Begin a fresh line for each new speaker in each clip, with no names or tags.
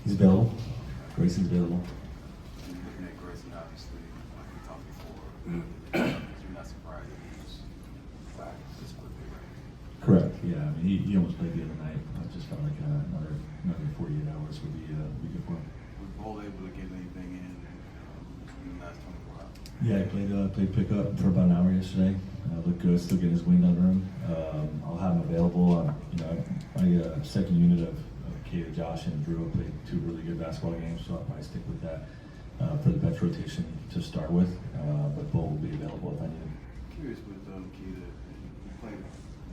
He's available. Grayson's available.
Looking at Grayson, obviously, like we talked before, you're not surprised that he's back this quickly, right?
Correct. Yeah. I mean, he almost played the other night. I just felt like another 48 hours would be good for him.
Was Vogel able to get anything in the last 24 hours?
Yeah, he played pickup for about an hour yesterday. Looked good. Still getting his wind under him. I'll have him available. My second unit of Kate, Josh, and Drew played 2 really good basketball games, so I'll probably stick with that for the bench rotation to start with. But Bo will be available if I need him.
Curious with Keita, he played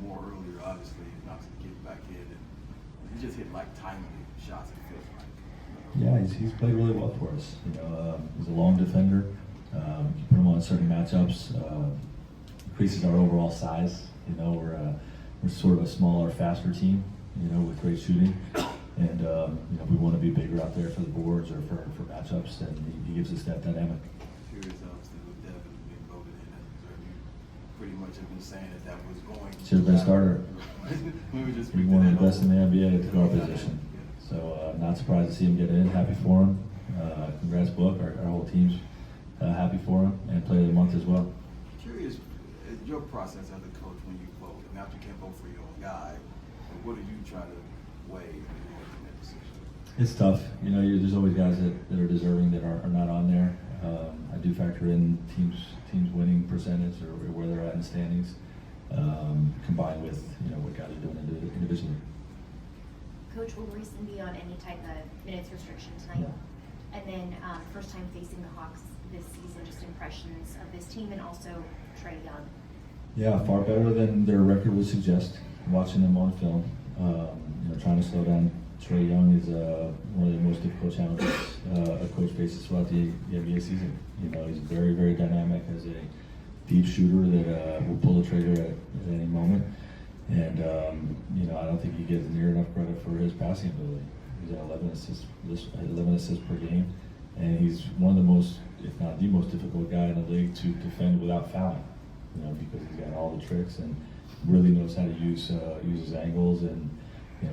more earlier, obviously, not to get back in. And he just hit like timely shots, it feels like.
Yeah, he's played really well for us. He's a long defender. You put him on certain matchups, increases our overall size. We're sort of a smaller, faster team. With great shooting, and we want to be bigger out there for the boards or for matchups, and he gives us that dynamic.
Curious, obviously, with Devin being voted in as reserve, you pretty much have been saying that was going.
Should have been a starter.
we
one of the best in the NBA at the guard position. So not surprised to see him get in. Happy for him. Congrats, Book. Our whole team's happy for him, and player of the month as well.
Curious, your process as a coach when you vote. Now you can't vote for your own guy. What do you try to weigh in that decision?
It's tough. There's always guys that are deserving that are not on there. I do factor in teams winning percentage or where they're at in the standings, combined with what guys are doing individually.
Coach, will Grayson be on any type of minutes restriction tonight?
No.
And then first time facing the Hawks this season, just impressions of this team and also Trae Young.
Yeah, far better than their record would suggest. Watching them on film, trying to slow down Trae Young is one of the most difficult challenges a coach faces throughout the NBA season. He's very, very dynamic as a deep shooter that will pull the trigger at any moment. And I don't think he gets near enough credit for his passing ability. He's at 11 assists per game, and he's one of the most, if not the most difficult guy in the league to defend without fouling. Because he's got all the tricks and really knows how to use his angles, and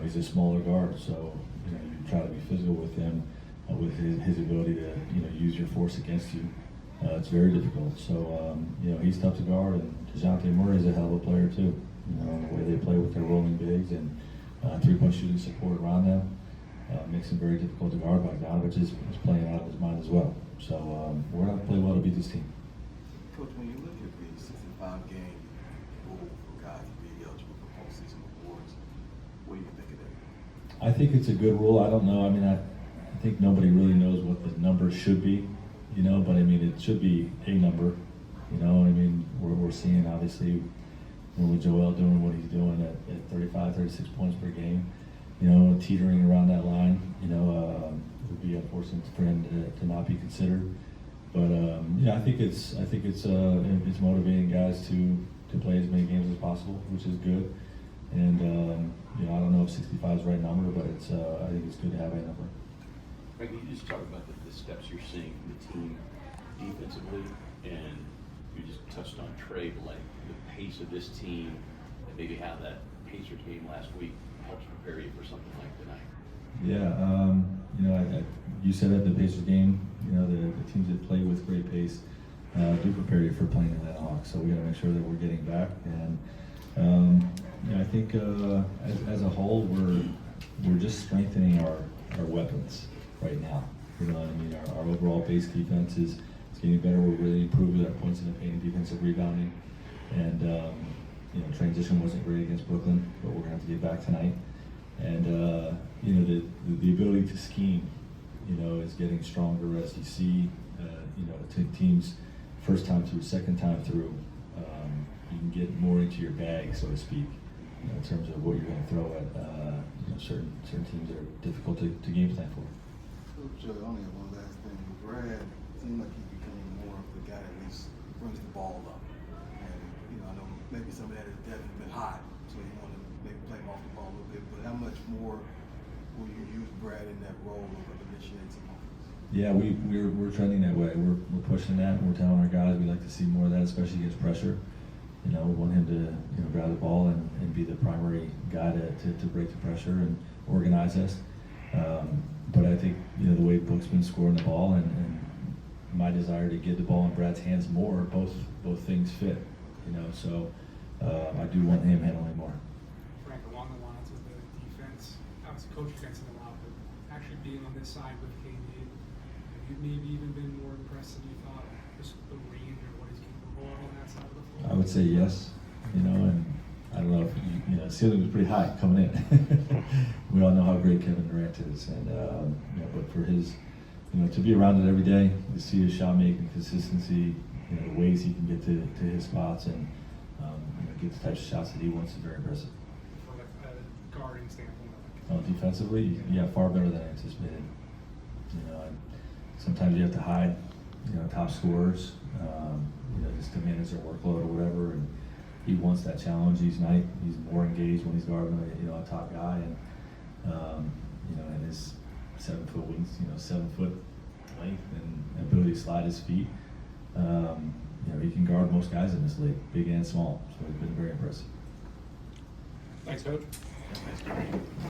he's a smaller guard, so you try to be physical with him with his ability to use your force against you. It's very difficult. So he's tough to guard, and DeJounte Murray is a hell of a player too. The way they play with their rolling bigs and 3-point shooting support around them makes him very difficult to guard. Bogdanovich is playing out of his mind as well. So we're going to play well to beat this team.
Coach, when you look at the 65-game rule for guys to be eligible for postseason awards, what do you think of that?
I think it's a good rule. I don't know. I think nobody really knows what the number should be, but it should be a number. We're seeing obviously with Joel doing what he's doing at 35, 36 points per game, teetering around that line, it would be unfortunate for him to not be considered. But I think it's motivating guys to play as many games as possible, which is good. And I don't know if 65 is the right number, but I think it's good to have a number.
Greg, can you just talk about the steps you're seeing from the team defensively, and you just touched on Trae, but like the pace of this team, and maybe how that Pacers game last week helps prepare you for something like tonight.
Yeah, you said at the Pacers game, the teams that play with great pace do prepare you for playing in that Hawks. So we got to make sure that we're getting back. And I think as a whole, we're just strengthening our weapons right now. Our overall base defense is getting better. We're really improving our points in the paint and defensive rebounding. And transition wasn't great against Brooklyn, but we're gonna have to get back tonight. And the ability to scheme, is getting stronger as you see, teams first time through, second time through, you can get more into your bag, so to speak, in terms of what you're going to throw at certain teams that are difficult to game plan for.
Coach, only one last thing. Brad seemed like he's becoming more of the guy that at least brings the ball up. And I know maybe some of that has definitely been hot, so you want to maybe play him off the ball a little bit. But how much more will you use Brad in that role of initiating some offense?
Yeah, we're trending that way. We're pushing that, and we're telling our guys we'd like to see more of that, especially against pressure. We want him to grab the ball and be the primary guy to break the pressure and organize us. But I think, you know, the way Book's been scoring the ball and my desire to get the ball in Brad's hands more, both things fit, you know, so I do want him handling more.
Frank, along the lines of the defense, obviously coach defense in a lot, but actually being on this side with KD, have you maybe even been more impressed than you thought, just the range or what he's capable of on that side of the floor?
I would say yes, you know, and I don't know if you know, the ceiling was pretty high coming in. We all know how great Kevin Durant is, and you know, but for his, you know, to be around it every day, to see his shot making consistency, you know, the ways he can get to his spots and you know, get the types of shots that he wants is very impressive.
From a guarding standpoint.
Defensively, yeah, far better than I anticipated. You know, and sometimes you have to hide, you know, top scorers, you know, just to manage their workload or whatever. And he wants that challenge each night. He's more engaged when he's guarding, you know, a top guy, and you know, and his 7 foot wings, you know, 7 foot length and ability to slide his feet. You know, he can guard most guys in this league, big and small. So he's been very impressive.
Thanks, Coach.